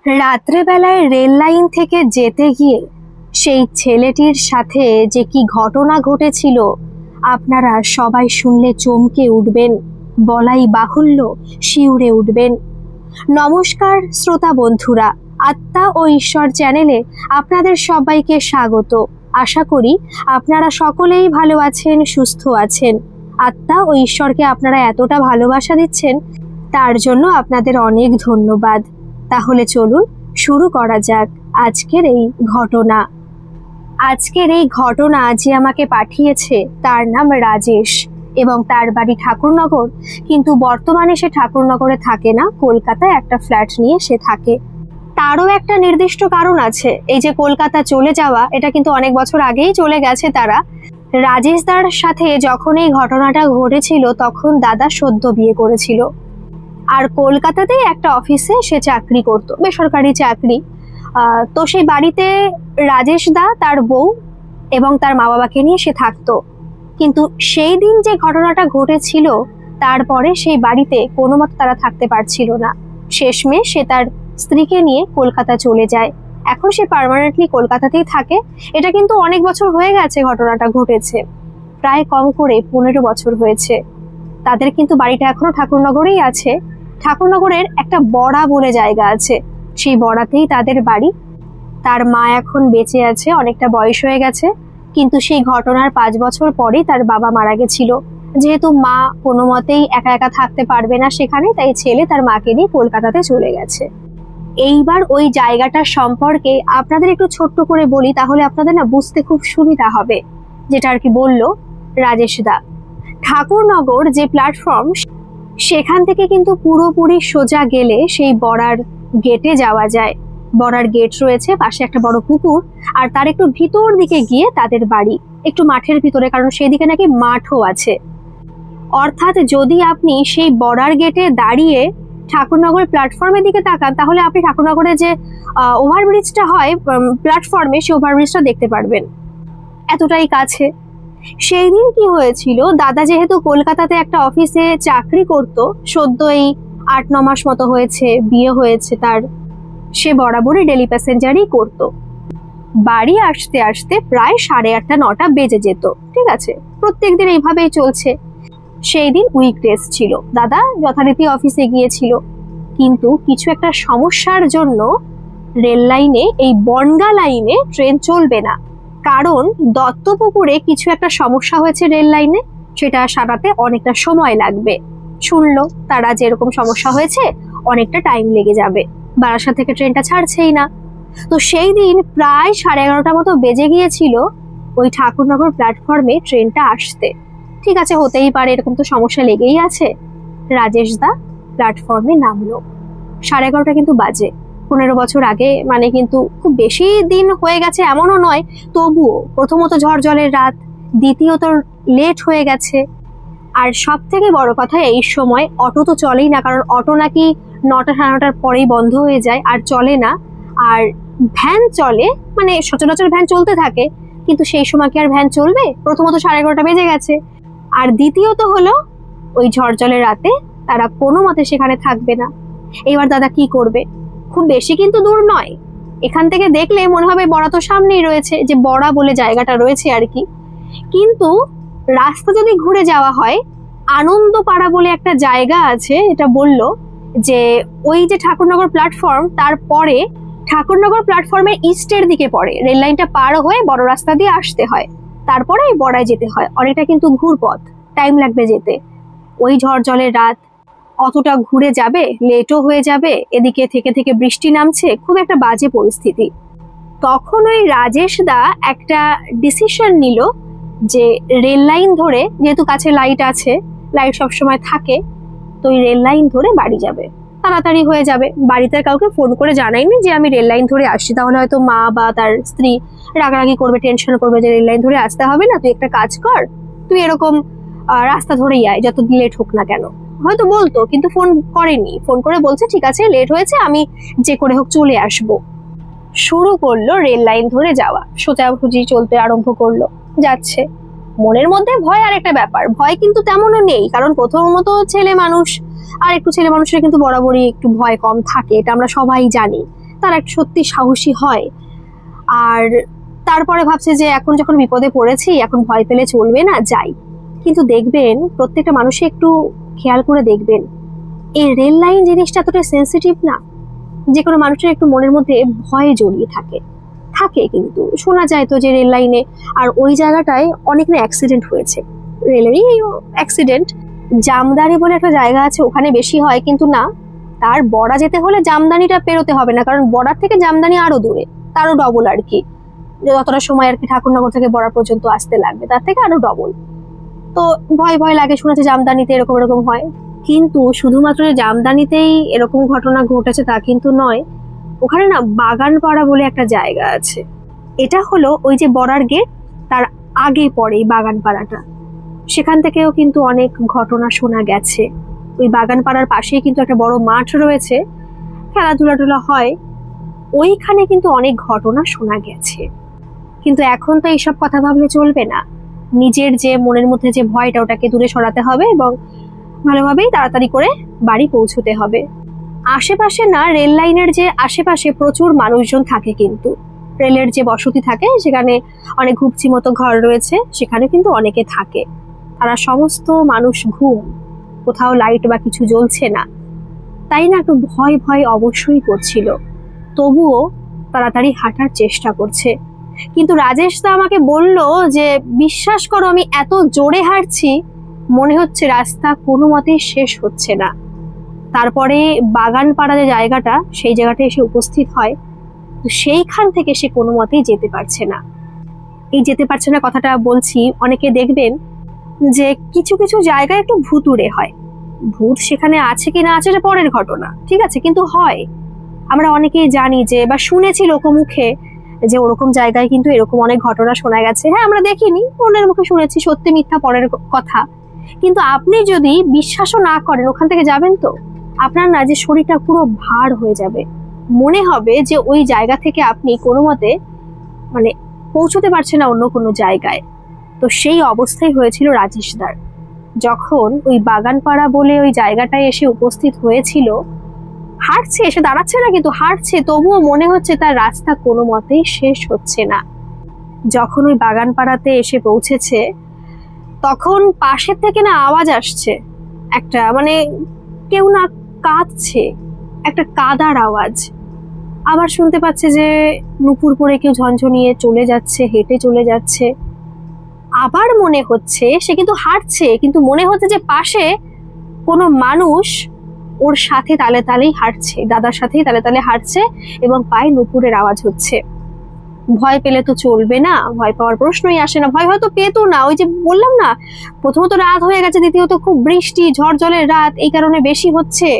রাত্রেবেলায় rail line থেকে যেতে গিয়ে সেই ছেলেটির সাথে যে কি ঘটনা ঘটেছিল আপনারা সবাই শুনলে চমকে উঠবেন, বলাই বাহুল্য শিউরে উঠবেন। নমস্কার শ্রোতা বন্ধুরা, আত্মা ও ঈশ্বর চ্যানেলে আপনাদের সবাইকে স্বাগত। আশা করি আপনারা সকলেই ভালো আছেন, সুস্থ আছেন। আত্মা ও ঈশ্বরকে আপনারা এতটা ভালোবাসা দিচ্ছেন, তার জন্য আপনাদের অনেক ধন্যবাদ। তাহলে চলুন শুরু করা যাক আজকের এই ঘটনা। আজকের এই ঘটনা যে আমাকে পাঠিয়েছে তার নাম রাজেশ এবং তার বাড়ি ঠাকুরনগর, কিন্তু বর্তমানে সে ঠাকুরনগরে থাকে না, কলকাতায় একটা ফ্ল্যাট নিয়ে সে থাকে। তারও একটা নির্দিষ্ট কারণ আছে। এই যে কলকাতা চলে যাওয়া, এটা কিন্তু অনেক বছর আগেই চলে গেছে তারা। রাজেশ দার সাথে যখন এই ঘটনাটা ঘটেছিল তখন দাদা সদ্য বিয়ে করেছিল, আর কলকাতাতেই একটা অফিসে সে চাকরি করত, বেসরকারি চাকরি। তো সেই বাড়িতে রাজেশ দা, তার বউ এবং তার মা বাবাকে নিয়ে সে থাকতো। কিন্তু সেই দিন যে ঘটনাটা ঘটেছিল তারপরে সেই বাড়িতে কোনো মতে তারা থাকতে পারছিল না। শেষমেশ সে তার স্ত্রীকে নিয়ে কলকাতা চলে যায়। এখন সে পার্মানেন্টলি কলকাতাতেই থাকে। এটা কিন্তু অনেক বছর হয়ে গেছে ঘটনাটা ঘটেছে, প্রায় কম করে 15 বছর হয়েছে। তাদের কিন্তু বাড়িটা এখনো ঠাকুরনগরেই আছে। ঠাকুরনগরের একটা বড়া বলে জায়গা আছে, সেই বড়াতেই তাদের বাড়ি। তার মা এখন বেঁচে আছে, অনেকটা বয়স হয়ে গেছে, কিন্তু সেই ঘটনার 5 বছর পরেই তার বাবা মারা গেছিল। যেহেতু মা কোনো মতেই একা একা থাকতে পারবে না সেখানে, তাই ছেলে তার মাকে নিয়ে কলকাতাতে চলে গেছে। এইবার ওই জায়গাটার সম্পর্কে আপনাদের একটু ছোট্ট করে বলি, তাহলে আপনাদের না বুঝতে খুব সুবিধা হবে। যেটা আর কি বললো রাজেশ দা, ঠাকুরনগর যে প্ল্যাটফর্ম, সেখান থেকে কিন্তু পুরোপুরি সোজা গেলে সেই বড়ার গেটে যাওয়া যায়। বড়ার গেট রয়েছে, পাশে একটা বড় পুকুর, আর তার একটু ভিতর দিকে গিয়ে তাদের বাড়ি, একটু মাঠের ভিতরে, কারণ সেই দিকে নাকি মাঠও আছে। অর্থাৎ যদি আপনি সেই বড়ার গেটে দাঁড়িয়ে ঠাকুরনগর প্ল্যাটফর্মের দিকে তাকান, তাহলে আপনি ঠাকুরনগরে যে ওভারব্রিজটা হয় প্ল্যাটফর্মে, সেই ওভারব্রিজটা দেখতে পারবেন, এতটাই কাছে। সেই দিন কি হয়েছিল, দাদা যেহেতু কলকাতাতে একটা অফিসে চাকরি করত, সদ্য এই 8-9 মাস মতো হয়েছে বিয়ে হয়েছে তার, সে বরাবরই ডেলি প্যাসেঞ্জারই করত। বাড়ি আসতে আসতে প্রায় 8:30-9টা বেজে যেত। ঠিক আছে, প্রত্যেকদিন এইভাবেই চলছে। সেই দিন উইকডেজ ছিল, দাদা যথারীতি অফিসে গিয়েছিল, কিন্তু কিছু একটা সমস্যার জন্য রেল লাইনে, এই বনগা লাইনে ট্রেন চলবে না। কারণ দত্তপুকুরে কিছু একটা সমস্যা হয়েছে রেল লাইনে, সেটা সারাতে অনেকটা সময় লাগবে। শুনলো তারা যে এরকম সমস্যা হয়েছে, অনেকটা টাইম লেগে যাবে, বারাসাত থেকে ট্রেনটা ছাড়ছেই না। তো সেই দিন প্রায় 11:30টা মতো বেজে গিয়েছিল ওই ঠাকুরনগর প্ল্যাটফর্মে ট্রেনটা আসতে। ঠিক আছে, হতেই পারে, এরকম তো সমস্যা লেগেই আছে। রাজেশ দা প্ল্যাটফর্মে নামলো, 11:30 কিন্তু বাজে। 15 বছর আগে, মানে কিন্তু খুব বেশি দিন হয়ে গেছে এমনও নয়, তবুও প্রথমত ঝড় জলের রাত, দ্বিতীয়ত লেট হয়ে গেছে। আর সব থেকে বড় কথা, এই সময় অটো তো চলেই না, কারণ অটো নাকি 9টা-9:30টার পরেই বন্ধ হয়ে যায় আর চলে না। আর ভ্যান চলে, মানে সচরাচর ভ্যান চলতে থাকে, কিন্তু সেই সময় কি আর ভ্যান চলবে? প্রথমত 11:30টা বেজে গেছে, আর দ্বিতীয়ত হলো ওই ঝড় জলের রাতে তারা কোনো মতে সেখানে থাকবে না। এবার দাদা কি করবে? খুব বেশি কিন্তু দূর নয়, এখান থেকে দেখলে মনে হবে বড়া তো সামনেই রয়েছে, যে বড়া বলে জায়গাটা রয়েছে আর কি। কিন্তু রাস্তা যদি ঘুরে যাওয়া হয়, আনন্দপাড়া বলে একটা জায়গা আছে, এটা বললো যে ওই যে ঠাকুরনগর প্ল্যাটফর্ম, তারপরে ঠাকুরনগর প্ল্যাটফর্মের ইস্টের দিকে পড়ে, রেল লাইনটা পার হয়ে বড় রাস্তা দিয়ে আসতে হয়, তারপরে ওই বড়ায় যেতে হয়। অনেকটা কিন্তু ঘুরপথ, টাইম লাগবে যেতে। ওই ঝড় জলের রাত, অতটা ঘুরে যাবে, লেটও হয়ে যাবে, এদিকে থেকে থেকে বৃষ্টি নামছে, খুব একটা বাজে পরিস্থিতি। তখন ওই রাজেশ দা একটা ডিসিশন নিল যে রেল লাইন ধরে, যেহেতু কাছে লাইট আছে, লাইট সবসময় থাকে, তো ওই রেল লাইন ধরে বাড়ি যাবে, তাড়াতাড়ি হয়ে যাবে। বাড়িতে কাউকে ফোন করে জানায়নি যে আমি রেল লাইন ধরে আসছি, তাহলে হয়তো মা বা তার স্ত্রী রাগারাগি করবে, টেনশন করবে যে রেল লাইন ধরে আসতে হবে না, তুই একটা কাজ কর, তুই এরকম রাস্তা ধরেই আয়, যত লেট হোক না কেন, হয়তো বলতো, কিন্তু ফোন করেনি। ফোন করে বলছে ঠিক আছে, লেট হয়েছে, আমি যে করে হোক চলে আসব। শুরু করলো রেল লাইন ধরে যাওয়া, সোজাসুজি চলতে আরম্ভ করলো, যাচ্ছে। মনের মধ্যে ভয়, আর একটা ব্যাপার, ভয় কিন্তু তেমনও নেই, কারণ প্রথমত ছেলে মানুষ, আর একটু ছেলে মানুষের কিন্তু বরাবরই একটু ভয় কম থাকে, এটা আমরা সবাই জানি। তার এক সত্যি সাহসী হয়। আর তারপরে ভাবছে যে এখন যখন বিপদে পড়েছি, এখন ভয় পেলে চলবে না, যাই। কিন্তু দেখবেন প্রত্যেকটা মানুষই একটু খেয়াল করে দেখবেন, এই রেল লাইন জিনিসটা এতটা সেন্সিটিভ না, যে কোনো মানুষের একটু মনের মধ্যে ভয় জড়িয়ে থাকে। কিন্তু শোনা যায় তো যে রেল লাইনে আর ওই জায়গাটায় অনেক না অ্যাক্সিডেন্ট হয়েছে, রেলেরই অ্যাক্সিডেন্ট। জামদানি বলে একটা জায়গা আছে, ওখানে বেশি হয়, কিন্তু না, তার বড়া যেতে হলে জামদানিটা পেরোতে হবে না, কারণ বর্ডার থেকে জামদানি আরো দূরে, তারও ডবল আর কি, যতটা সময় আর কি ঠাকুরনগর থেকে বর্ডার পর্যন্ত আসতে লাগবে তার থেকে আরো ডবল। তো ভয় ভয় লাগে, শুনেছি জামদানিতে এরকম এরকম হয়। কিন্তু শুধুমাত্র জামদানিতেই এরকম ঘটনা ঘটেছে তা কিন্তু নয়, ওখানে না বাগানপাড়া বলে একটা জায়গা আছে। এটা হলো ওই যে বর্ডার গেট, তার আগে পড়ে বাগানপাড়াটা। সেখান থেকেও কিন্তু অনেক ঘটনা শোনা গেছে। ওই বাগানপাড়ার পাশেই কিন্তু একটা বড় মাঠ রয়েছে, খেলাধুলা হয়, ওইখানে কিন্তু অনেক ঘটনা শোনা গেছে। কিন্তু এখন তো এইসব কথা ভাবলে চলবে না, নিজের যে মনের মধ্যে যে ভয়টা ওটাকে দূরে সরাতে হবে এবং ভালোভাবেই তাড়াতাড়ি করে বাড়ি পৌঁছতে হবে। আশেপাশে না, রেল লাইনের যে আশেপাশে প্রচুর মানুষজন থাকে, কিন্তু রেলের যে বসতি থাকে সেখানে অনেক ঘুপচি মতো ঘর রয়েছে, সেখানে কিন্তু অনেকে থাকে। তারা সমস্ত মানুষ ঘুম, কোথাও লাইট বা কিছু জ্বলছে না, তাই না একটু ভয় ভয় অবশ্যই করছিল। তবুও তাড়াতাড়ি হাঁটার চেষ্টা করছে। কিন্তু রাজেশ দা আমাকে বলল যে বিশ্বাস করো, আমি এত জোরে হাঁটছি, মনে হচ্ছে রাস্তা কোনো মতেই শেষ হচ্ছে না। তারপরে বাগানপাড়া যে জায়গাটা, সেই জায়গাটায় এসে উপস্থিত হয়। তো সেইখান থেকে সে কোনো মতেই যেতে পারছে না। এই যেতে পারছে না কথাটা বলছি, অনেকে দেখবেন যে কিছু কিছু জায়গায় একটু ভুতুড়ে হয়। ভূত সেখানে আছে কি না আছে এটা পরের ঘটনা, ঠিক আছে, কিন্তু হয়। আমরা অনেকেই জানি যে বা শুনেছি লোকমুখে যে ওরকম জায়গায় কিন্তু এরকম অনেক ঘটনা শোনা গেছে। হ্যাঁ, আমরা দেখিনি, অন্যের মুখে শুনেছি, সত্যি মিথ্যা পরের কথা। কিন্তু আপনি যদি বিশ্বাসও না করেন, ওখান থেকে যাবেন তো আপনার না যে শরীরটা পুরো ভার হয়ে যাবে, মনে হবে যে ওই জায়গা থেকে আপনি কোনো মতে মানে পৌঁছতে পারছেন না অন্য কোনো জায়গায়। তো সেই অবস্থাই হয়েছিল রাজেশদার, যখন ওই বাগানপাড়া বলে ওই জায়গাটায় এসে উপস্থিত হয়েছিল। হাঁটছে, এসে দাঁড়াচ্ছে না, কিন্তু হাঁটছে, তবুও মনে হচ্ছে তার রাস্তা কোনো মতেই শেষ হচ্ছে না। যখন ওই বাগানপাড়াতে এসে পৌঁছেছে, তখন পাশের থেকে না আওয়াজ আসছে, একটা মানে কেউ না কাঁদছে, একটা কাদার আওয়াজ। আবার শুনতে পাচ্ছে যে নুপুর পরে কেউ ঝনঝনিয়ে চলে যাচ্ছে, হেঁটে চলে যাচ্ছে। আবার মনে হচ্ছে সে কিন্তু হাঁটছে, কিন্তু মনে হচ্ছে যে পাশে কোনো মানুষ ওর সাথে তালে তালেই হাঁটছে, দাদার সাথেই তালে তালে হাঁটছে, এবং পায়ে নুপুরের আওয়াজ হচ্ছে। ভয় পেলে তো চলবে না, ভয় পাওয়ার প্রশ্নই আসে না। ভয় হয়তো পেতো না, ওই যে বললাম না, প্রথমত রাত হয়ে গেছে, দ্বিতীয়ত খুব বৃষ্টি ঝড় জলের রাত, এই কারণে বেশি হচ্ছে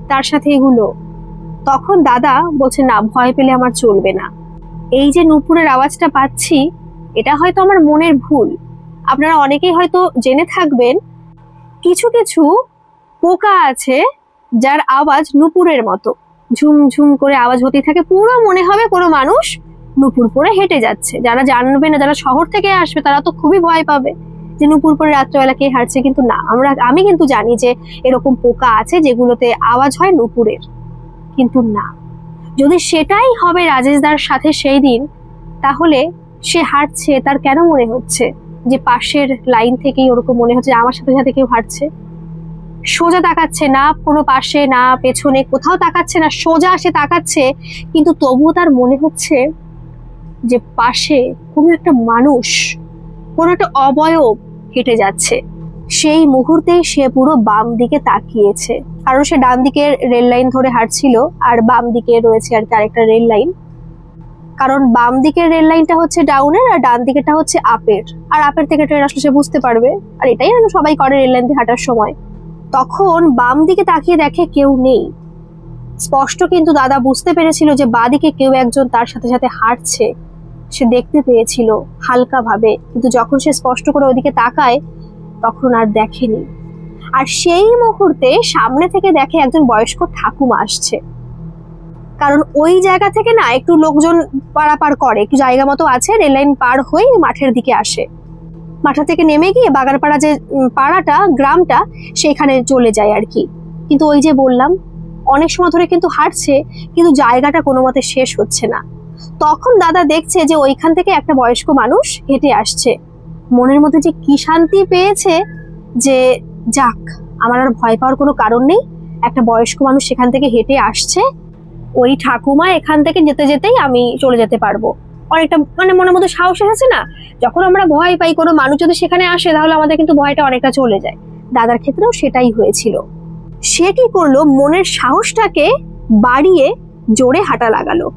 তার সাথে এগুলো। তখন দাদা বলছে না, ভয় পেলে আমার চলবে না, এই যে নুপুরের আওয়াজটা পাচ্ছি এটা হয়তো আমার মনের ভুল। আপনারা অনেকেই হয়তো জেনে থাকবেন, কিছু কিছু পোকা আছে যার আওয়াজ নুপুরের মতো, ঝুম ঝুম করে আওয়াজ হতে থাকে, পুরো মনে হবে কোনো মানুষ নুপুর পরে হেঁটে যাচ্ছে। যারা জানবে না, যারা শহর থেকে আসবে, তারা তো খুবই ভয় পাবে যে নুপুর পরে রাত্রেবেলা কে হাঁটছে। কিন্তু না, আমি কিন্তু জানি যে এরকম পোকা আছে যেগুলোতে আওয়াজ হয় নুপুরের। কিন্তু না, যদি সেটাই হবে রাজেশদার সাথে সেই দিন, তাহলে সে হাঁটছে, তার কেন মনে হচ্ছে যে পাশের লাইন থেকেই ওরকম মনে হচ্ছে আমার সাথে সাথে কেউ হাঁটছে। সোজা তাকাচ্ছে না কোনো পাশে, না পেছনে, কোথাও তাকাচ্ছে না, সোজা সে তাকাচ্ছে, কিন্তু তবুও তার মনে হচ্ছে যে পাশে কোনো একটা মানুষ, কোনো একটা অবয়ব হেঁটে যাচ্ছে। সেই মুহূর্তেই সে পুরো বাম দিকে তাকিয়েছে, কারণ সে ডান দিকের রেল লাইন ধরে হাঁটছিল, আর বাম দিকে রয়েছে আর কি আরেকটা রেল লাইন। কারণ বাম দিকের রেল লাইনটা হচ্ছে ডাউনের, আর ডান দিকেরটা হচ্ছে আপের, আর আপের থেকে ট্রেন আসলে সে বুঝতে পারবে, আর এটাই সবাই করে রেল লাইন দিয়ে হাঁটার সময়। তখন বাম দিকে তাকিয়ে দেখে কেউ নেই। স্পষ্ট কিন্তু দাদা বুঝতে পেরেছিল যে বাঁদিকে কেউ একজন তার সাথে সাথে হাঁটছে, সে দেখতে পেয়েছিল হালকা ভাবে, কিন্তু যখন সে স্পষ্ট করে ওদিকে তাকায় তখন আর দেখেনি। আর সেই মুহূর্তে সামনে থেকে দেখে একজন বয়স্ক ঠাকুমা আসছে। কারণ ওই জায়গা থেকে না একটু লোকজন পারাপার করে, একটু জায়গা মতো আছে, রেল লাইন পার হয়ে মাঠের দিকে আসে। মাঠা থেকে নেমে গিয়ে বাগানপাড়া যে পাড়াটা, গ্রামটা, সেখানে চলে যায় আর কি। কিন্তু ওই যে বললাম, অনেক সময় ধরে কিন্তু হাঁটছে, কিন্তু জায়গাটা কোনো মতে শেষ হচ্ছে না। তখন দাদা দেখছে যে ওইখান থেকে একটা বয়স্ক মানুষ হেঁটে আসছে। মনের মধ্যে যে কি শান্তি পেয়েছে যে যাক, আমার আর ভয় পাওয়ার কোনো কারণ নেই, একটা বয়স্ক মানুষ সেখান থেকে হেঁটে আসছে, ওই ঠাকুমা এখান থেকে যেতে যেতেই আমি চলে যেতে পারবো। অনেকটা মানে মনের মধ্যে সাহস এসেছে না। যখন আমরা ভয় পাই কোনো মানুষ যদি সেখানে আসে তাহলে আমাদের কিন্তু ভয়টা অনেকটা চলে যায়। দাদার ক্ষেত্রেও সেটাই হয়েছিল। সে কি করলো, মনের সাহসটাকে বাড়িয়ে জোরে হাঁটা লাগালো।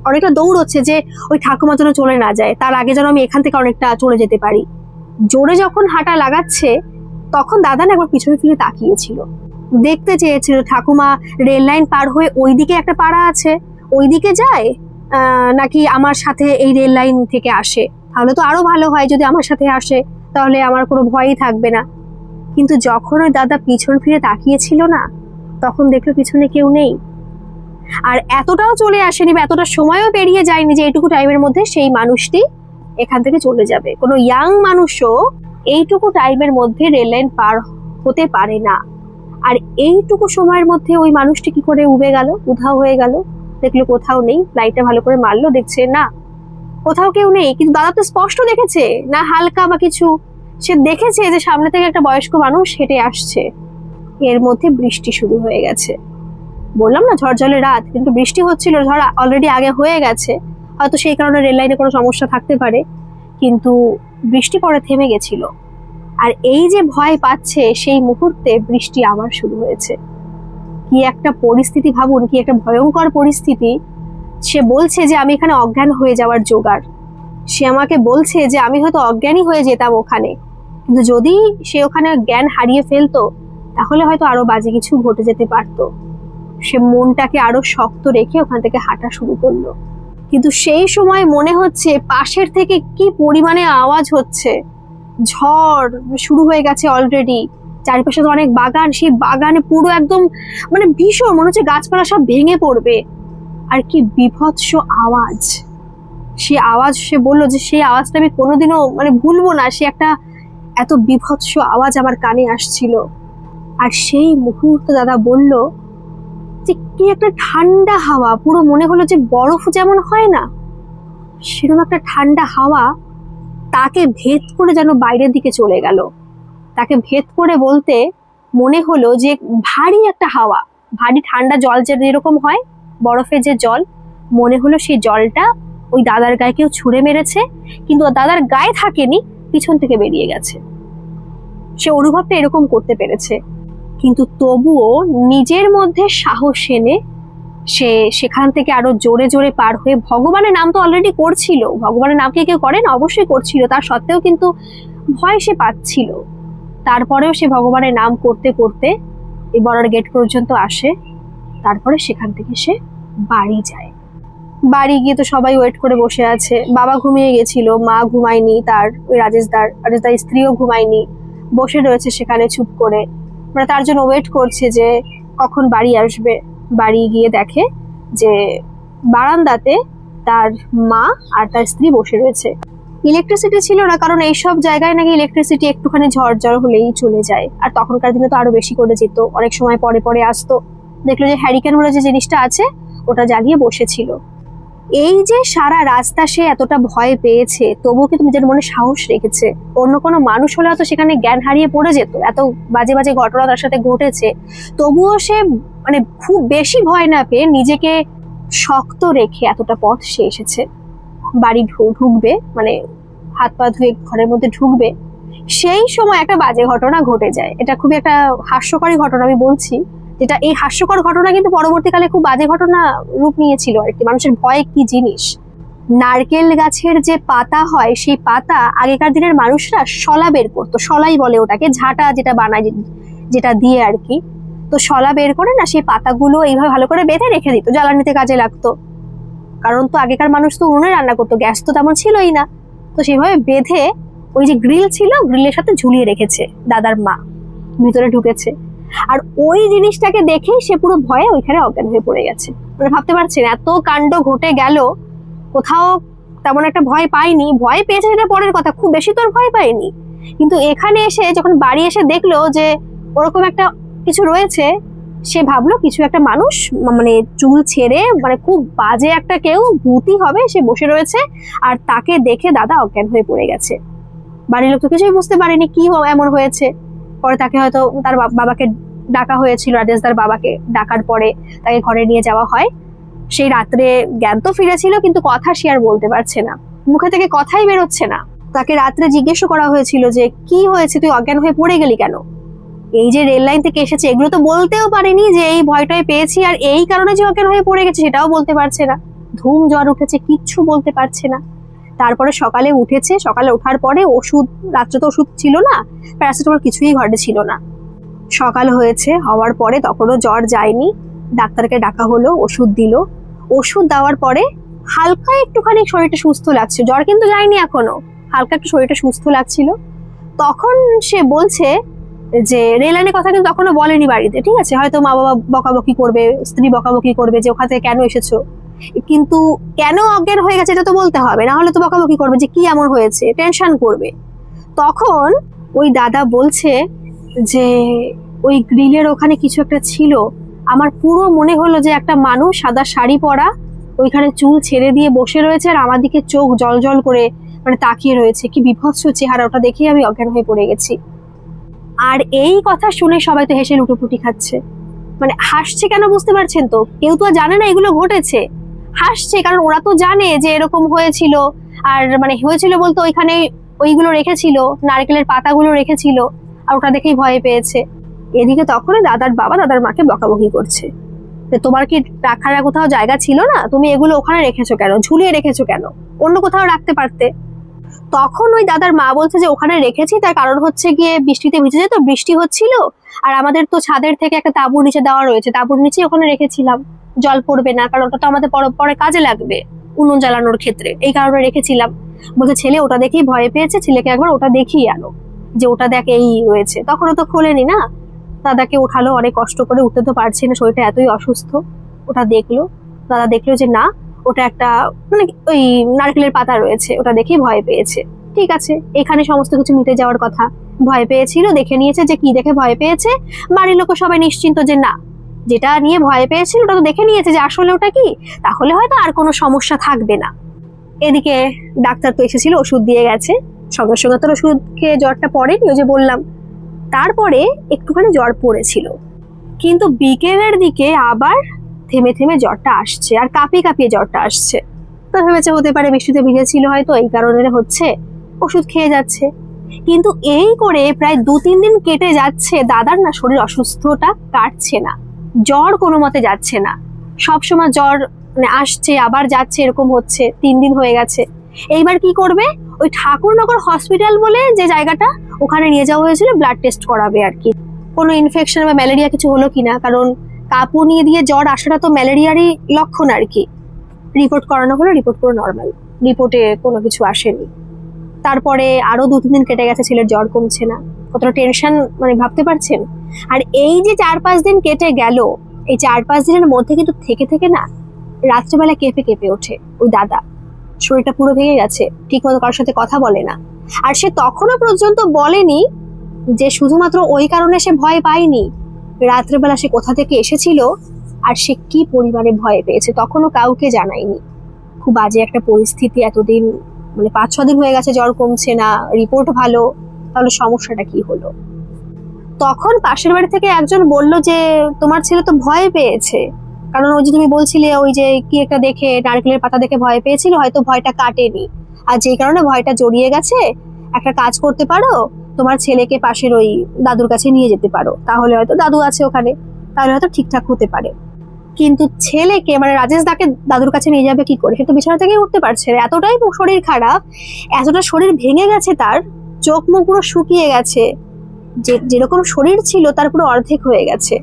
অনেকটা দৌড়চ্ছে যে ওই ঠাকুমা যেন চলে না যায়, তার আগে যেন আমি এখান থেকে অনেকটা চলে যেতে পারি। জোরে যখন হাঁটা লাগাচ্ছে তখন দাদা না একবার পিছনে ফিরে তাকিয়েছিল, দেখতে চেয়েছিল ঠাকুমা রেল লাইন পার হয়ে ওইদিকে একটা পাড়া আছে ওইদিকে যায় নাকি আমার সাথে এই রেল লাইন থেকে আসে। তাহলে তো আরো ভালো হয় যদি আমার সাথে আসে, তাহলে আমার কোনো ভয়ই থাকবে না। কিন্তু যখন ওই দাদা পিছন ফিরে তাকিয়েছিল না, তখন দেখলো পিছনে কেউ নেই। আর এতটাও চলে আসেনি বা এতটা সময়ও পেরিয়ে যায়নি যে এইটুকু টাইমের মধ্যে সেই মানুষটি এখান থেকে চলে যাবে। কোনো ইয়াং মানুষও এইটুকু টাইমের মধ্যে রেল লাইন পার হতে পারে না। আর এইটুকু সময়ের মধ্যে ওই মানুষটি কি করে উবে গেল, উধাও হয়ে গেল। দেখলো কোথাও নেই, লাইটটা ভালো করে মারলো, দেখছে না কোথাও কেউ নেই। কিন্তু দাদা তো স্পষ্ট দেখেছে, না হালকা বা কিছু, সে দেখেছে যে সামনে থেকে একটা বয়স্ক মানুষ হেঁটে আসছে। এর মধ্যে বৃষ্টি শুরু হয়ে গেছে। বললাম না ঝড়ঝড়ের রাত, কিন্তু বৃষ্টি হচ্ছিল, ঝড় অলরেডি আগে হয়ে গেছে, হয়তো সেই কারণে রেল লাইনে কোনো সমস্যা থাকতে পারে। কিন্তু বৃষ্টি পরে থেমে গেছিল। আর এই যে ভয় পাচ্ছে সেই মুহূর্তে বৃষ্টি আবার শুরু হয়েছে। কি একটা পরিস্থিতি ভাবুন, কি একটা ভয়ঙ্কর পরিস্থিতি। সে বলছে যে আমি এখানে অজ্ঞান হয়ে যাওয়ার জোগাড়। সে আমাকে বলছে যে আমি হয়তো অজ্ঞানই হয়ে যেতাম ওখানে, কিন্তু যদি সে ওখানে জ্ঞান হারিয়ে ফেলতো তাহলে হয়তো আরো বাজে কিছু ঘটে যেতে পারতো। সে মনটাকে আরো শক্ত রেখে ওখান থেকে হাঁটা শুরু করলো। কিন্তু সেই সময় মনে হচ্ছে পাশের থেকে কি পরিমাণে আওয়াজ হচ্ছে। ঝড় শুরু হয়ে গেছে অলরেডি, চারিপাশে তো অনেক বাগান, সেই বাগানে পুরো একদম মানে ভীষণ মনে হচ্ছে গাছপালা সব ভেঙে পড়বে। আর কি বিভৎস আওয়াজ, সে আওয়াজ, সে বললো যে সেই আওয়াজটা আমি কোনোদিনও মানে ভুলবো না। সে একটা এত বিভৎস আওয়াজ আমার কানে আসছিল। আর সেই মুহূর্তে দাদা বলল যে কি একটা ঠান্ডা হাওয়া, পুরো মনে হলো যে বরফ যেমন হয় না সেরকম একটা ঠান্ডা হাওয়া তাকে ভেদ করে যেন বাইরের দিকে চলে গেল। তাকে ভেদ করে বলতে মনে হলো যে ভারী একটা হাওয়া, ভারী ঠান্ডা জল যেরকম হয় বরফের যে জল, মনে হলো সেই জলটা ওই দাদার গায়ে কেউ ছুঁড়ে মেরেছে, কিন্তু দাদার গায়ে থাকেনি, পিছন থেকে বেরিয়ে গেছে। সে অনুভবটা এরকম করতে পেরেছে। কিন্তু তবুও নিজের মধ্যে সাহস এনে সে সেখান থেকে আরো জোরে জোরে পার হয়ে ভগবানের নাম তো অলরেডি করছিল, ভগবানের নাম কে কেউ করে না, অবশ্যই করছিল, তার সত্ত্বেও কিন্তু ভয় সে পাচ্ছিল। তারপরেও সে ভগবানের নাম করতে করতে এই বর্ডার গেট পর্যন্ত আসে। তারপরে সেখান থেকে সে বাড়ি যায়। বাড়ি গিয়ে তো সবাই ওয়েট করে বসে আছে। বাবা ঘুমিয়ে গেছিল, মা ঘুমায়নি, তার ওই রাজেশদার স্ত্রীও ঘুমায়নি, বসে রয়েছে সেখানে চুপ করে, মানে তার জন্য ওয়েট করছে যে কখন বাড়ি আসবে। বাড়ি গিয়ে দেখে যে বারান্দাতে তার মা আর তার স্ত্রী বসে রয়েছে। ইলেকট্রিসিটি ছিল না, কারণ এইসব জায়গায় নাকি ইলেকট্রিসিটি একটুখানি ঝড় হলেই চলে যায়। আর তখনকার দিনে তো আরো বেশি করে যেত, অনেক সময় পরে পরে আসতো। দেখলো যে হ্যারিকেন বলে যে জিনিসটা আছে ওটা জ্বালিয়ে বসেছিল। এই যে সারা রাস্তা সে এতটা ভয় পেয়েছে, তবুও কিন্তু নিজের মনে সাহস রেখেছে। অন্য কোনো মানুষ হলে হয়তো সেখানে জ্ঞান হারিয়ে পড়ে যেত, এত বাজে বাজে ঘটনা তার সাথে ঘটেছে। তবুও সে মানে খুব বেশি ভয় না পেয়ে নিজেকে শক্ত রেখে এতটা পথ সে এসেছে। বাড়ি ঢুকবে, মানে হাত পা ধুয়ে ঘরের মধ্যে ঢুকবে, সেই সময় একটা বাজে ঘটনা ঘটে যায়। এটা খুবই একটা হাস্যকরী ঘটনা আমি বলছি, যেটা এই হাস্যকর ঘটনা কিন্তু পরবর্তীকালে খুব বাজে ঘটনা রূপ নিয়েছিল আর কি। মানুষের ভয় কি জিনিস, নারকেল গাছের যে পাতা হয় সেই পাতা আগেকার দিনের মানুষরা শলা বের করতো, শলাই বলে ওটাকে, ঝাঁটা যেটা বানায় যেটা দিয়ে আর কি। তো শলা বের করে না সেই পাতাগুলো এইভাবে ভালো করে বেঁধে রেখে দিত, জ্বালানিতে কাজে লাগতো। কারণ তো আগেকার মানুষ তো উনুনে রান্না করতো, গ্যাস তো তেমন ছিলই না। তো সেইভাবে বেঁধে ওই যে গ্রিল ছিল গ্রিলের সাথে ঝুলিয়ে রেখেছে দাদার মা, ভিতরে ঢুকেছে। আর ওই জিনিসটাকে দেখে সে পুরো ভয়ে ওইখানে অজ্ঞান হয়ে পড়ে গেছে। মানে ভাবতে পারছেন এত কাণ্ড ঘটে গেল, কোথাও তেমন একটা ভয় পাইনি, ভয় পেয়েছে সেটা পরের কথা, খুব বেশি তোর ভয় পাইনি। কিন্তু এখানে এসে যখন বাড়ি এসে দেখলো যে ওরকম একটা কিছু রয়েছে, সে ভাবলো কিছু একটা মানুষ মানে চুল ছেড়ে মানে খুব বাজে একটা কেউ ভূতই হবে, সে বসে রয়েছে আর তাকে দেখে দাদা অজ্ঞান হয়ে পড়ে গেছে। বাড়ির লোক তো কিছুই বুঝতে পারেনি কি এমন হয়েছে। পরে তাকে হয়তো তার বাবাকে ডাকা হয়েছিল, রাজেশদার বাবাকে ডাকার পরে তাকে ঘরে নিয়ে যাওয়া হয়। সেই রাত্রে জ্ঞান তো ফিরেছিল কিন্তু কথা সে আর বলতে পারছে না, মুখে থেকে কথাই বেরোচ্ছে না। তাকে রাত্রে জিজ্ঞেস করা হয়েছিল যে কি হয়েছে, তুই অজ্ঞান হয়ে পড়ে গেলি কেন? এই যে রেল লাইন থেকে এসেছে এগুলো তো বলতেও পারেনি যে এই ভয়টাই পেয়েছি আর এই কারণে যে অজ্ঞান হয়ে পড়ে গেছে সেটাও বলতে পারছে না। ধুম জ্বর উঠেছে, কিচ্ছু বলতে পারছে না। তারপরে সকালে উঠেছে, সকালে ওঠার পরে ওষুধ, রাত্রে তো ওষুধ ছিল না, প্যারাসিটামল কিছুই ঘরে ছিল না। সকাল হয়েছে, হওয়ার পরে তখনও জ্বর যায়নি। ডাক্তারকে ডাকা হলো, ওষুধ দিল। ওষুধ দেওয়ার পরে হালকা একটুখানি শরীরটা সুস্থ লাগছে, জ্বর কিন্তু যায়নি এখনো, হালকা একটু শরীরটা সুস্থ লাগছিল। তখন সে বলছে যে রেল লাইনের কথা কিন্তু তখনও বলেনি বাড়িতে, ঠিক আছে, হয়তো মা বাবা বকাবকি করবে, স্ত্রী বকাবকি করবে যে ওখান থেকে কেন এসেছো, কিন্তু কেন অজ্ঞান হয়ে গেছে এটা তো বলতে হবে, না হলে তো বকাবকি করবে যে কি এমন হয়েছে, টেনশন করবে। তখন ওই দাদা বলছে যে ওই গ্রিলের ওখানে কিছু একটা ছিল, আমার পুরো মনে হলো যে একটা মানুষ সাদা শাড়ি পরা ওইখানে চুল ছেড়ে দিয়ে বসে রয়েছে আর আমার দিকে চোখ জল জল করে মানে তাকিয়ে রয়েছে, কি বিভৎস চেহারা, ওটা দেখেই আমি অজ্ঞান হয়ে পড়ে গেছি। আর এই কথা শুনে সবাই তো হেসে লুটোপুটি খাচ্ছে, মানে হাসছে কেন বুঝতে পারছেন তো, কেউ তো জানে না এগুলো ঘটেছে, হাসছে কারণ ওরা তো জানে যে এরকম হয়েছিল। আর মানে হয়েছিল বলতে ওইখানে ওইগুলো রেখেছিল, নারকেলের পাতাগুলো রেখেছিল আর ওটা দেখেই ভয় পেয়েছে। এদিকে তখন দাদার বাবা দাদার মাকে বকাবকি করছে যে তোমার কি রাখার কোথাও জায়গা ছিল না, তুমি এগুলো ওখানে রেখেছো কেন, ঝুলিয়ে রেখেছো কেন, অন্য কোথাও রাখতে পারতে। তখন ওই দাদার মা বলছে যে ওখানে রেখেছি তার কারণ হচ্ছে গিয়ে বৃষ্টিতে ভিজে যেত, বৃষ্টি হচ্ছিল আর আমাদের তো ছাদের থেকে একটা তাঁবুর নিচে দেওয়া রয়েছে, তাঁবুর নিচে ওখানে রেখেছিলাম, জল পড়বে না, কারণ ওটা তো আমাদের পরে কাজে লাগবে উনুন জ্বালানোর ক্ষেত্রে, এই কারণে রেখেছিলাম। বলছে ছেলে ওটা দেখেই ভয় পেয়েছে, ছেলেকে একবার ওটা দেখিয়ে আনো যে ওটা দেখ এই রয়েছে। তখনও তো খোলেনি না, দাদাকে উঠালো, অনেক কষ্ট করে, উঠতে তো পারছে না, শরীরটা এতই অসুস্থ। ওটা দেখলো, দাদা দেখলো যে না ওটা একটা মানে ওই নারকেলের পাতা রয়েছে, ওটা দেখেই ভয় পেয়েছে। ঠিক আছে, এখানে সমস্ত কিছু মিটে যাওয়ার কথা, ভয় পেয়েছিল, দেখে নিয়েছে যে কি দেখে ভয় পেয়েছে, বাড়ির লোক সবাই নিশ্চিন্ত যে না যেটা নিয়ে ভয় পেয়েছিল ওটা তো দেখে নিয়েছে যে আসলে ওটা কি, তাহলে হয়তো আর কোনো সমস্যা থাকবে না। এদিকে ডাক্তার তো এসেছিল, ওষুধ দিয়ে গেছে, সঙ্গে সঙ্গে তো ওষুধ খেয়ে জ্বরটা পড়েনি, ওই যে বললাম। তারপরে একটুখানি জ্বর পড়েছিল, কিন্তু বিকেলের দিকে আবার থেমে থেমে জ্বরটা আসছে আর কাঁপিয়ে কাঁপিয়ে জ্বরটা আসছে। তো ভেবেছে হতে পারে বৃষ্টিতে ভিজেছিল হয়তো এই কারণে হচ্ছে, ওষুধ খেয়ে যাচ্ছে। কিন্তু এই করে প্রায় 2-3 দিন কেটে যাচ্ছে, দাদার না শরীর অসুস্থতা কাটছে না, জ্বর কোনো মতে যাচ্ছে না, সবসময় জ্বর মানে আসছে আবার যাচ্ছে, এরকম হচ্ছে। 3 দিন হয়ে গেছে। এইবার কি করবে, ওই ঠাকুরনগর হসপিটাল বলে যে জায়গাটা, ওখানে নিয়ে যাওয়া হয়েছিল ব্লাড টেস্ট করাবে আর কি, কোনো ইনফেকশন বা ম্যালেরিয়া কিছু হলো কিনা, কারণ কাঁপুনি দিয়ে জ্বর আসাটা তো ম্যালেরিয়ারই লক্ষণ আর কি। রিপোর্ট করানো হলো, রিপোর্ট পুরো নর্মাল, রিপোর্টে কোনো কিছু আসেনি। তারপরে আরো 2-3 দিন কেটে গেছে, ছেলের জ্বর কমছে না, কতটা টেনশন মানে ভাবতে পারছেন। আর এই যে 4-5 দিন কেটে গেল, এই 4-5 দিনের মধ্যে কিন্তু থেকে থেকে না রাত্রেবেলা কেঁপে কেঁপে ওঠে ওই দাদা, শরীরটা পুরো ভেঙে গেছে, ঠিক মতো কারোর সাথে কথা বলে না। আর সে তখনও পর্যন্ত বলেনি যে শুধুমাত্র ওই কারণে সে ভয় পায়নি, রাত্রেবেলা সে কোথা থেকে এসেছিল আর সে কি পরিমাণে ভয় পেয়েছে তখনও কাউকে জানায়নি। খুব বাজে একটা পরিস্থিতি, এতদিন মানে 5-6 দিন হয়ে গেছে জ্বর কমছে না, রিপোর্ট ভালো, তাহলে সমস্যাটা কি হলো। তখন পাশের বাড়ি থেকে একজন বলল যে তোমার ছেলে তো ভয় পেয়েছে, কারণ ওই যে তুমি বলছিলে ওই যে কি একটা দেখে নারকেলের পাতা দেখে ভয় পেয়েছিল, হয়তো ভয়টা কাটেনি আর যেই কারণে ভয়টা জড়িয়ে গেছে। একটা কাজ করতে পারো, তোমার ছেলেকে পাশের ওই দাদুর কাছে নিয়ে যেতে পারো, তাহলে হয়তো দাদু আছে ওখানে, তাহলে হয়তো ঠিকঠাক হতে পারে। কিন্তু ছেলেকে মানে রাজেশ দাকে দাদুর কাছে নিয়ে যাবে কি করে, সে তো বিছানা থেকেই উঠতে পারছে না, এতটাই শরীর খারাপ, এতটা শরীর ভেঙে গেছে, তার চোখ মুখ পুরো শুকিয়ে গেছে, যেরকম শরীর ছিল তার পুরো অর্ধেক হয়ে গেছে,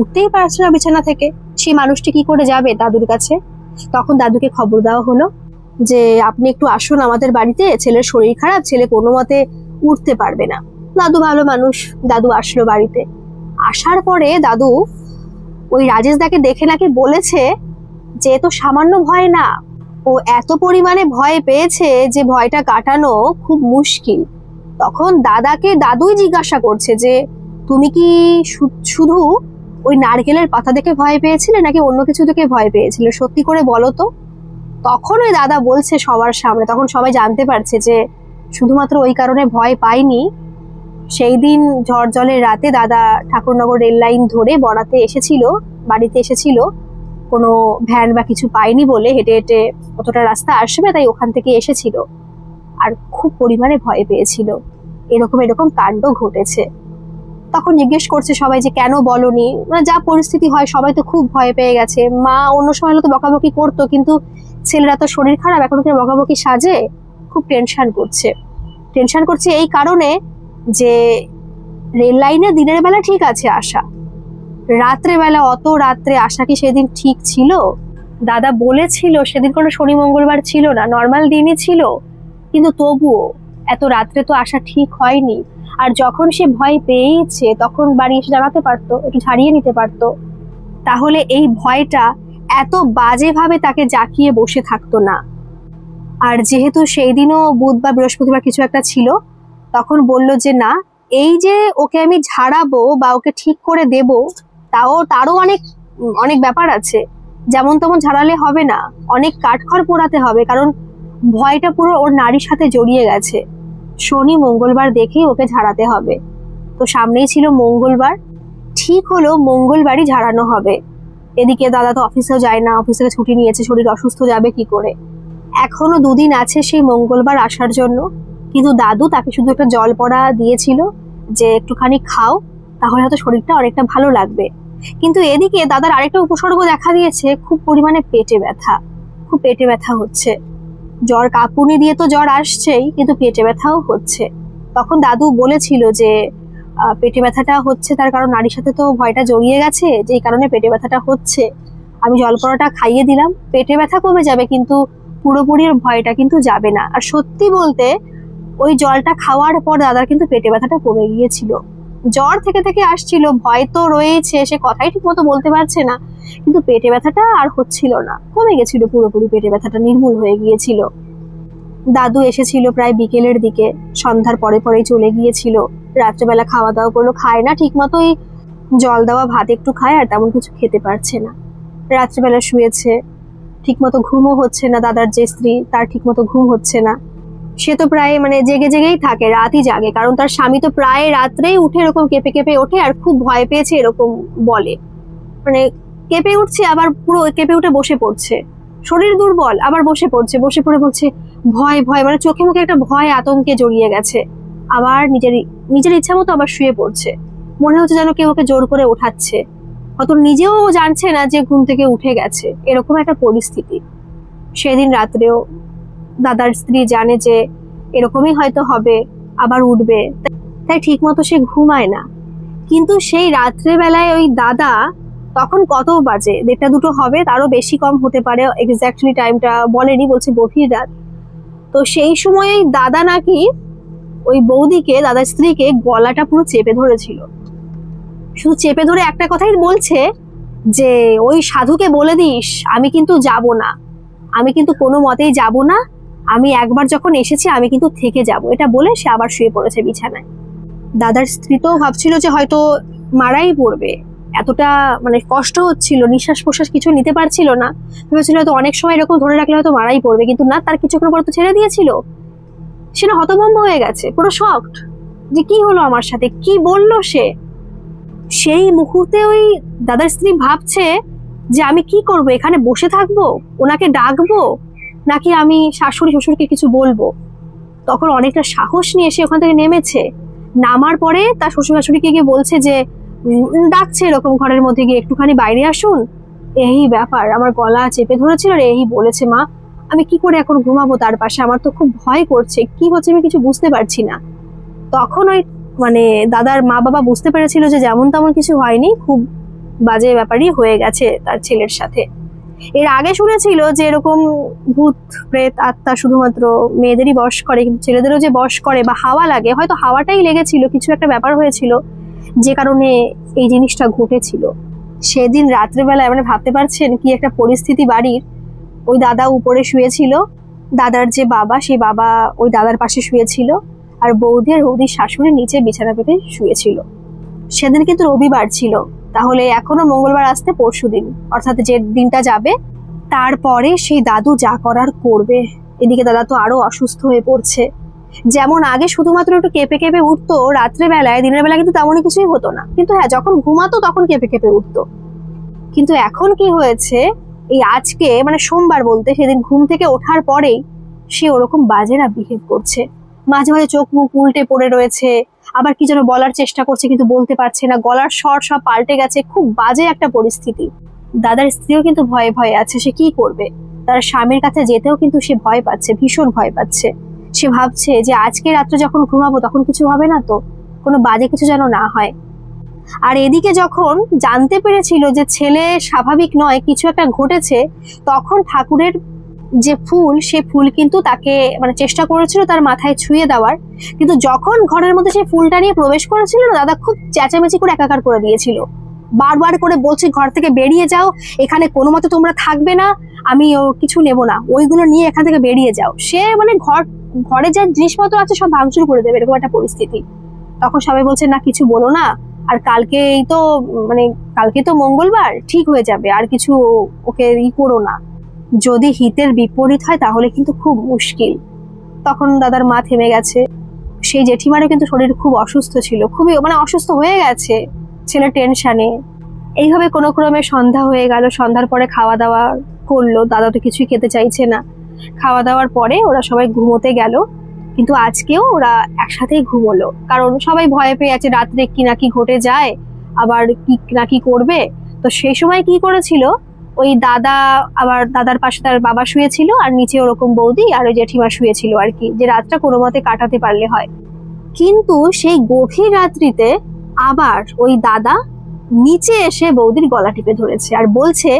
উঠতেই পারছে না বিছানা থেকে। সেই মানুষটি কি করে যাবে দাদুর কাছে? তখন দাদুকে খবর দেওয়া হলো যে আপনি একটু আসুন আমাদের বাড়িতে, ছেলের শরীর খারাপ, ছেলে কোনো মতে উঠতে পারবে না। দাদু ভালো মানুষ, দাদু আসলো বাড়িতে। আসার পরে দাদু ওই রাজেশ দাকে দেখে নাকি বলেছে যে তো সামান্য ভয় না, ও এত পরিমাণে ভয় পেয়েছে যে ভয়টা কাটানো খুব মুশকিল। তখন দাদাকে দাদুই জিজ্ঞাসা করছে যে তুমি কি শুধু ওই নারকেলের পাতা দেখে ভয় পেয়েছিলে নাকি অন্য কিছু দেখে ভয় পেয়েছিলে, সত্যি করে বলো তো। তখন ওই দাদা বলছে সবার সামনে, তখন সবাই জানতে পারছে যে শুধুমাত্র ওই কারণে ভয় পায়নি, সেই দিন ঝড় জলের রাতে দাদা ঠাকুরনগর রেল লাইন ধরে বড়াতে এসেছিল, বাড়িতে এসেছিল, কোনো ভ্যান বা কিছু পায়নি বলে হেঁটে হেঁটে কতটা রাস্তা আসবে তাই ওখান থেকে এসেছিল, আর খুব পরিমাণে ভয় পেয়েছিল, এরকম এরকম কাণ্ড ঘটেছে। তখন জিজ্ঞেস করছে সবাই যে কেন বলনি, মানে যা পরিস্থিতি হয় সবাই তো খুব ভয় পেয়ে গেছে। মা অন্য সময় হলে তো বকাবকি করতো, কিন্তু ছেলেরা তো শরীর খারাপ, এখন কি বকাবকি সাজে, খুব টেনশন করছে এই কারণে যে রেল লাইনে দিনের বেলা ঠিক আছে আসা, রাত্রে বেলা অত রাত্রে আসা কি সেদিন ঠিক ছিল? দাদা বলেছিল সেদিন কোনো শনি মঙ্গলবার ছিল না, নর্মাল দিনই ছিল, কিন্তু তবুও এত রাত্রে তো আসা ঠিক হয়নি। আর যখন সে ভয় পেয়েছে তখন বাড়ি এসে জানাতে পারতো, একটু ঝাড়িয়ে নিতে পারতো, তাহলে এই ভয়টা এত বাজেভাবে তাকে জাকিয়ে বসে থাকতো না। আর যেহেতু সেই দিনও বুধ বা বৃহস্পতিবার কিছু একটা ছিল, তখন বলল যে না, এই যে ওকে আমি ঝাড়াবো বা ওকে ঠিক করে দেব, তারও অনেক অনেক ব্যাপার আছে, যেমন তেমন ঝাড়ালে হবে না, অনেক কাঠখড় পোড়াতে হবে, কারণ ভয়টা পুরো ওর নারীর সাথে জড়িয়ে গেছে। শনি মঙ্গলবার দেখেই ওকে ঝাড়াতে হবে। তো সামনেই ছিল মঙ্গলবার, ঠিক হলো মঙ্গলবারই ঝাড়ানো হবে। এদিকে দাদা তো অফিসেও যায় না, অফিস থেকে ছুটি নিয়েছে, শরীর অসুস্থ, যাবে কি করে। এখনো 2 দিন আছে সেই মঙ্গলবার আসার জন্য, কিন্তু দাদু তাকে শুধু একটা জল পড়া দিয়েছিল যে একটুখানি খাও, তাহলে হয়তো শরীরটা অনেকটা ভালো লাগবে। কিন্তু এদিকে দাদার আরেকটা উপসর্গ দেখা দিয়েছে, খুব পরিমাণে খুব পেটে ব্যথা হচ্ছে। জ্বর কাঁপুনি দিয়ে তো জ্বর আসছেই, কিন্তু পেটে ব্যথাও হচ্ছে। তখন দাদু বলেছিল যে পেটে ব্যথাটা হচ্ছে তার কারণ নারীর সাথে তো ভয়টা জড়িয়ে গেছে, যেই কারণে পেটে ব্যথাটা হচ্ছে। আমি জলপড়াটা খাইয়ে দিলাম, পেটে ব্যথা কমে যাবে, কিন্তু পুরোপুরি ভয়টা কিন্তু যাবে না। আর সত্যি বলতে ওই জলটা খাওয়ার পর দাদার কিন্তু পেটে ব্যথাটা কমে গিয়েছিল। জ্বর থেকে থেকে আসছিল, ভয় তো রয়েছে, সে কথাই ঠিক মতো বলতে পারছে না, কিন্তু পেটে ব্যথাটা আর হচ্ছিল না, কমে গেছিল পুরোপুরি, পেটে ব্যথাটা নির্মূল হয়ে গিয়েছিল। দাদু এসেছিল প্রায় বিকেলের দিকে, সন্ধ্যার পরে পরেই চলে গিয়েছিল। রাত্রেবেলা খাওয়া দাওয়া করলো, খায় না ঠিক মতোই, জল দেওয়া ভাত একটু খায় আর তেমন কিছু খেতে পারছে না। রাত্রেবেলা শুয়েছে, ঠিক মতো ঘুমও হচ্ছে না, দাদার যে স্ত্রী তার ঠিক মতো ঘুম হচ্ছে না। সে তো প্রায় জেগে জেগেই থাকে, রাতই জাগে, কারণ তার স্বামী তো প্রায় রাত্রেই উঠে এরকম কেঁপে কেঁপে ওঠে আর খুব ভয় পেয়েছে এরকম বলে, কেঁপে উঠছে আবার পুরো কেঁপে উঠে বসে পড়ছে, শরীর দুর্বল আবার বসে পড়ে বলছে ভয় ভয়, চোখে মুখে একটা ভয় আতঙ্কে জড়িয়ে গেছে। আবার নিজের ইচ্ছা মতো আবার শুয়ে পড়ছে, মনে হচ্ছে যেন কেউ ওকে জোর করে ওঠাচ্ছে, হয়তো নিজেও জানছে না যে ঘুম থেকে উঠে গেছে, এরকম একটা পরিস্থিতি। সেদিন রাত্রেও দাদার স্ত্রী জানে যে এরকমই হয়তো হবে, আবার উঠবে, তাই ঠিক মতো সে ঘুমায় না। কিন্তু সেই রাত্রেবেলায় ওই দাদা, তখন কত বাজে, 1:30-2 হবে, তারও বেশি কম হতে পারে, এক্স্যাক্টলি টাইমটা বলেনি, বলছে গভীর রাত। তো সেই সময় দাদা নাকি ওই বৌদিকে, দাদার স্ত্রীকে গলাটা পুরো চেপে ধরেছিল, শুধু চেপে ধরে একটা কথাই বলছে যে ওই সাধুকে বলে দিস আমি কিন্তু যাব না, আমি কিন্তু কোনো মতেই যাব না, আমি একবার যখন এসেছি আমি কিন্তু থেকে যাব, এটা বলে সে আবার শুয়ে পড়েছে বিছানায়। দাদার স্ত্রী তো ভাবছিল যে হয়তো মারাই পড়বে, এতটা কষ্ট হচ্ছিল, নিঃশ্বাস প্রশ্বাস কিছু নিতে পারছিল না, ভেবেছিল হয়তো অনেক সময় এরকম ধরে রাখলে হয়তো মারাই পড়বে, কিন্তু না, তার কিছুক্ষণ পর তো ছেড়ে দিয়েছিল। সে না হতভম্ব হয়ে গেছে, পুরো শকড যে কি হলো আমার সাথে, কি বললো সে। সেই মুহূর্তে ওই দাদার স্ত্রী ভাবছে যে আমি কি করব, এখানে বসে থাকবো, ওনাকে ডাকবো, নাকি আমি শাশুড়ি শ্বশুরকে কিছু বলবো। তখন অনেকটা সাহস নিয়ে সে ওখান থেকে নেমেছে, নামার পরে তার শ্বশুর শাশুড়িকে গিয়ে বলছে যে ডাকছে এরকম ঘরের মধ্যে গিয়ে একটুখানি বাইরে আসুন, এই ব্যাপার, আমার গলা চেপে ধরেছিল আর এই বলেছে, মা আমি কি করে এখন ঘুমাবো তার পাশে, আমার তো খুব ভয় করছে, কি হচ্ছে আমি কিছু বুঝতে পারছি না। তখন ওই দাদার মা বাবা বুঝতে পেরেছিল যে যেমন তেমন কিছু হয়নি, খুব বাজে ব্যাপারই হয়ে গেছে তার ছেলের সাথে। এর আগে শুনেছিল যে এরকম ভূত প্রেত আত্মা শুধুমাত্র মেয়েদেরই বশ করে, কিন্তু ছেলেদেরও যে বশ করে বা হাওয়া লাগে, হয়তো হাওয়াটাই লেগেছিল, কিছু একটা ব্যাপার হয়েছিল যে কারণে এই জিনিসটা ঘটেছিল। সেদিন রাত্রেবেলা ভাবতে পারছেন কি একটা পরিস্থিতি বাড়ির। ওই দাদা উপরে শুয়েছিল, দাদার যে বাবা, সেই বাবা ওই দাদার পাশে শুয়েছিল, আর বৌদি আর বৌদির শাশুড়ি নিচে বিছানা পেতে শুয়েছিল। সেদিন কিন্তু রবিবার ছিল, তাহলে এখনো মঙ্গলবার আসতে পরশুদিন, অর্থাৎ যে দিনটা যাবে তারপরে সেই দাদু যা করার করবে। এদিকে দাদা তো আরো অসুস্থ হয়ে পড়ছে। যেমন আগে শুধুমাত্র একটু কেঁপে কেঁপে উঠতো রাত্রে বেলায়, দিনের বেলা কিন্তু তেমনই কিছুই হতো না, কিন্তু হ্যাঁ যখন ঘুমাতো তখন কেঁপে কেঁপে উঠতো। কিন্তু এখন কি হয়েছে, এই আজকে মানে সোমবার বলতে সেদিন ঘুম থেকে ওঠার পরেই সে ওরকম বাজেরা বিহেভ করছে। মাঝে মাঝে চোখ মুখ উল্টে পড়ে রয়েছে, আবার কি যেন বলার চেষ্টা করছে কিন্তু বলতে পারছে না, গলার স্বর সব পাল্টে গেছে। খুব বাজে একটা পরিস্থিতি। দাদার স্ত্রীও কিন্তু ভয়ে ভয়ে আছে, সে কি করবে। তার স্বামীর কাছে যেতেও কিন্তু সে ভয় পাচ্ছে, ভীষণ ভয় পাচ্ছে। সে ভাবছে যে আজকে রাত্রে যখন ঘুমাবো তখন কিছু হবে না তো, কোনো বাজে কিছু যেন না হয়। আর এদিকে যখন জানতে পেরেছিল যে ছেলে স্বাভাবিক নয়, কিছু একটা ঘটেছে, তখন ঠাকুরের যে ফুল, সে ফুল কিন্তু তাকে মানে চেষ্টা করেছিল তার মাথায় ছুঁয়ে দেওয়ার, কিন্তু যখন ঘরের মধ্যে সেই ফুলটা নিয়ে প্রবেশ করেছিল না, দাদা খুব চেঁচামেচি করে একাকার করে দিয়েছিল। বারবার করে বলছে ঘর থেকে বেরিয়ে যাও, এখানে কোনো মতে তোমরা থাকবে না, আমি কিছু নেব না, ওইগুলো নিয়ে এখান থেকে বেরিয়ে যাও। সে মানে ঘরে যা জিনিসপত্র আছে সব ভাঙচুর করে দেবে, এরকম একটা পরিস্থিতি। তখন সবাই বলছে না কিছু বলো না, আর কালকে তো মঙ্গলবার, ঠিক হয়ে যাবে, আর কিছু ওকে করো না। যদি হিতের বিপরীত হয় তাহলে কিন্তু খুব মুশকিল। তখন দাদার মা থেমে গেছে। সেই জেঠিমারও কিন্তু শরীর খুব অসুস্থ ছিল, খুবই মানে অসুস্থ হয়ে গেছে ছেলে টেনশনে। এইভাবে কোনো ক্রমে সন্ধ্যা হয়ে গেল। সন্ধ্যার পরে খাওয়া দাওয়া করলো, দাদা তো কিছুই খেতে চাইছে না। খাওয়া দাওয়ার পরে ওরা সবাই ঘুমোতে গেল, কিন্তু আজকেও ওরা একসাথেই ঘুমোলো, কারণ সবাই ভয় পেয়ে আছে রাত্রে কি নাকি ঘটে যায়, আবার কি নাকি করবে। তো সেই সময় কি করেছিল, ওই দাদা, আবার দাদার পাশে তার বাবা শুয়েছিল, আর নিচে ওরকম বৌদি আর ওই জেঠিমা শুয়েছিল আর কি, যে রাতটা কোনো মতে কাটাতে পারলে হয়। কিন্তু সেই গভীর রাত্রিতে আবার ওই দাদা নিচে এসে বৌদির গলা টিপে ধরেছে আর বলছে,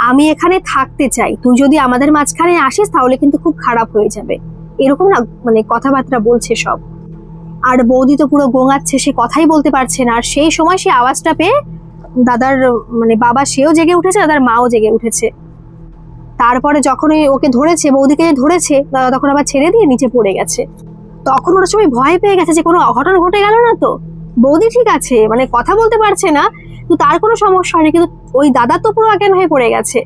আমি এখানে থাকতে চাই, তুই যদি আমাদের মাঝখানে আসিস তাহলে কিন্তু খুব খারাপ হয়ে যাবে। এরকম না মানে কথাবার্তা বলছে সব। আর বৌদি তো পুরো গোঙাচ্ছে, সে কথাই বলতে পারছে না। আর সেই সময় সে আওয়াজটা পেয়ে দাদার মানে বাবা সেও জেগে উঠেছে, দাদার মাও জেগে উঠেছে। তারপরে যখন ওকে ধরেছে, বৌদিকে ধরেছে, দাদা তখন আবার ছেড়ে দিয়ে নিচে পড়ে গেছে। তখন ওরা সবাই ভয় পেয়ে গেছে যে কোনো অঘটন ঘটে গেল না তো। বৌদি ঠিক আছে, মানে কথা বলতে পারছে না, কিন্তু তার কোনো সমস্যা হয়নি, কিন্তু ওই দাদা তো পুরো অজ্ঞান হয়ে পড়ে গেছে।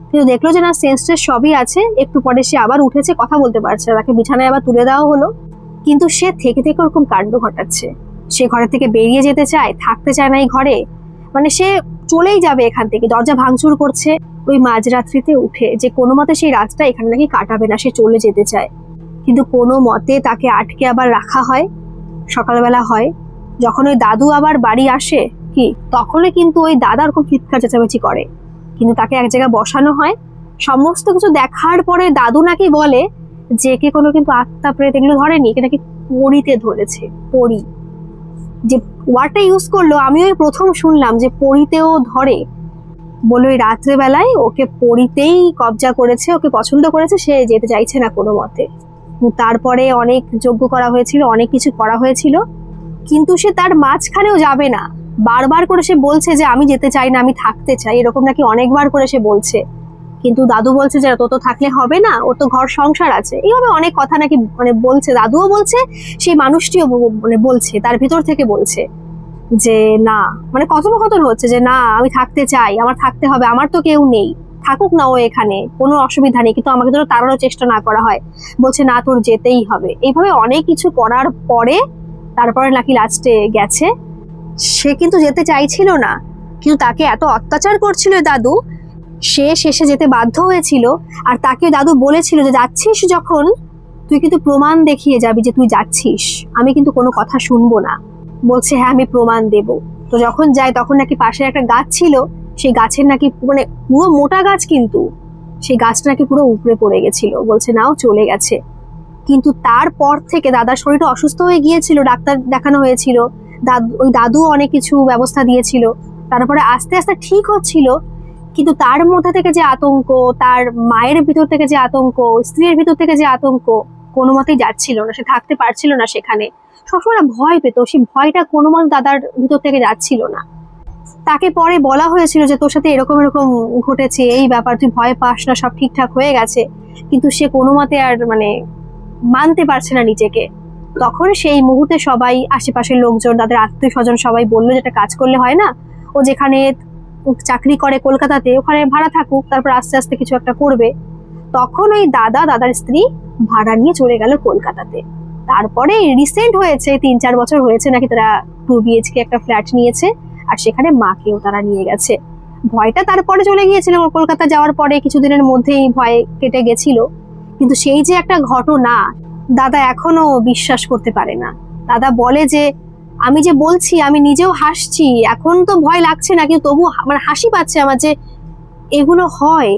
কিন্তু দেখলো যে না, সেন্স সবই আছে। একটু পরে সে আবার উঠেছে, কথা বলতে পারছে, তাকে বিছানায় আবার তুলে দেওয়া হলো। কিন্তু সে থেকে থেকে ওরকম কাণ্ড ঘটাচ্ছে। সে ঘরের থেকে বেরিয়ে যেতে চায়, থাকতে চায় না এই ঘরে, মানে সে চলেই যাবে এখান থেকে। দরজা ভাঙচুর করছে ওই মাঝরাত্রিতে উঠে, যে কোনো মতে সেই রাতটা এখানে নাকি কাটাবে না, সে চলে যেতে চায়। কিন্তু কোনো মতে তাকে আটকে আবার রাখা হয়। সকালবেলা হয় যখন ওই দাদু আবার বাড়ি আসে কি, তখনই কিন্তু ওই দাদা ওরকম চিৎকার চেঁচামেচি করে, কিন্তু তাকে এক জায়গায় বসানো হয়। সমস্ত কিছু দেখার পরে দাদু নাকি বলে যে কে কোনো কিন্তু আত্মা প্রেত এগুলো ধরেনি, একে নাকি পরিতে ধরেছে। পরি যে ওয়ার্ডটা ইউজ করলো, আমিও প্রথম শুনলাম যে পরিতেও ধরে। বলে ওই রাত্রেবেলায় ওকে পরিতেই কবজা করেছে, ওকে পছন্দ করেছে, সে যেতে চাইছে না কোনো মতে। তারপরে অনেক যজ্ঞ করা হয়েছিল, অনেক কিছু করা হয়েছিল, কিন্তু সে তার মাঝখানেও যাবে না। বারবার করে সে বলছে যে আমি যেতে চাই না, আমি থাকতে চাই, এরকম নাকি অনেকবার করে সে বলছে। কিন্তু দাদু বলছে যে তো থাকলে হবে না, ওর তো ঘর সংসার আছে। এইভাবে অনেক কথা নাকি মানে বলছে, দাদুও বলছে, সেই মানুষটিও মানে বলছে, তার ভিতর থেকে বলছে যে না, মানে কথোপকথন হচ্ছে যে না আমি থাকতে চাই, আমার থাকতে হবে, আমার তো কেউ নেই, থাকুক না ও এখানে, কোনো অসুবিধা নেই, কিন্তু আমাকে তো তাড়ানোর চেষ্টা না করা হয়। বলছে না তোর যেতেই হবে। এইভাবে অনেক কিছু করার পরে তারপরে নাকি লাস্টে গেছে। সে কিন্তু যেতে চাইছিল না, কিন্তু তাকে এত অত্যাচার করছিল দাদু, সে শেষে যেতে বাধ্য হয়েছিল। আর তাকে দাদু বলেছিল যে যাচ্ছিস যখন, তুই কিন্তু প্রমাণ দেখিয়ে যাবি যে তুই যাচ্ছিস, আমি কিন্তু কোনো কথা শুনবো না। বলছে হ্যাঁ আমি প্রমাণ দেব। তো যখন যায় তখন নাকি পাশে একটা গাছ ছিল, সেই গাছের নাকি মানে পুরো মোটা গাছ, কিন্তু সেই গাছটা নাকি পুরো উপড়ে পড়ে গেছিল। বলছে নাও চলে গেছে। কিন্তু তারপর থেকে দাদার শরীরটা অসুস্থ হয়ে গিয়েছিল, ডাক্তার দেখানো হয়েছিল, ওই দাদু অনেক কিছু ব্যবস্থা দিয়েছিল, তারপরে আস্তে আস্তে ঠিক হচ্ছিল। কিন্তু তার মধ্যে থেকে যে আতঙ্ক, তার মায়ের ভিতর থেকে যে আতঙ্ক, স্ত্রীর ভিতর থেকে যে আতঙ্ক, কোনো মতেই যাচ্ছিল না, সে থাকতে পারছিল না সেখানে। সবসময় ভয় পেত, সেই ভয়টা কোনো মতে দাদার ভিতর থেকে যাচ্ছিল না। তাকে পরে বলা হয়েছিল যে তোর সাথে এরকম এরকম ঘটেছে, এই ব্যাপার, তুই ভয় পাস না, সব ঠিকঠাক হয়ে গেছে। কিন্তু সে কোনো মতে আর মানে মানতে পারছে না নিজেকে। তখন সেই মুহূর্তে সবাই, আশেপাশের লোকজন, তাদের আত্মীয় স্বজন সবাই বললো যেটা কাজ করলে হয় না, ও যেখানে চাকরি করে কলকাতাতে, ওখানে ভাড়া থাকুক, তারপর আস্তে আস্তে কিছু একটা করবে। তখন ওই দাদার স্ত্রী ভাড়া নিয়ে চলে গেল কলকাতাতে। তারপরে রিসেন্ট হয়েছে, 3-4 বছর হয়েছে নাকি তারা 2 BHK একটা ফ্ল্যাট নিয়েছে, আর সেখানে মাকেও তারা নিয়ে গেছে। ভয়টা তারপরে চলে গিয়েছিল, কলকাতা যাওয়ার পরে কিছুদিনের মধ্যেই ভয় কেটে গেছিল। কিন্তু সেই যে একটা ঘটনা, দাদা এখনো বিশ্বাস করতে পারে না। দাদা বলে যে আমি যে বলছি, আমি নিজেও হাসছি, এখন তো ভয় লাগছে না, কিন্তু তবু আমার হাসি পাচ্ছে আমার যে এগুলো হয়।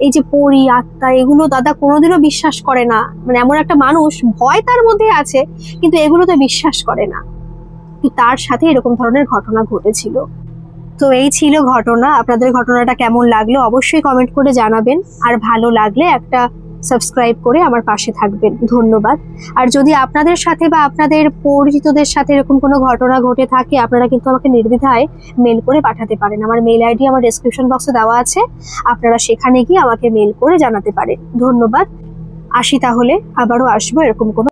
এই যে পরি আত্মা, এগুলো দাদা কোনোদিনও বিশ্বাস করে না। মানে এমন একটা মানুষ, ভয় তার মধ্যে আছে কিন্তু এগুলো তো বিশ্বাস করে না। তার সাথে এরকম ধরনের ঘটনা ঘটেছিল। তো এই ছিল ঘটনা। আপনাদের ঘটনাটা কেমন লাগলো অবশ্যই কমেন্ট করে জানাবেন, আর ভালো লাগলে একটা সাবস্ক্রাইব করে আমার পাশে থাকবেন। ধন্যবাদ। আর যদি আপনাদের সাথে বা আপনাদের পরিচিতদের সাথে এরকম কোনো ঘটনা ঘটে থাকে, আপনারা কিন্তু আমাকে নির্দ্বিধায় মেল করে পাঠাতে পারেন। আমার মেল আইডি আমার ডেসক্রিপশন বক্সে দেওয়া আছে, আপনারা সেখানে গিয়ে আমাকে মেল করে জানাতে পারেন। ধন্যবাদ। আসি তাহলে, আবারও আসবো এরকম কোনো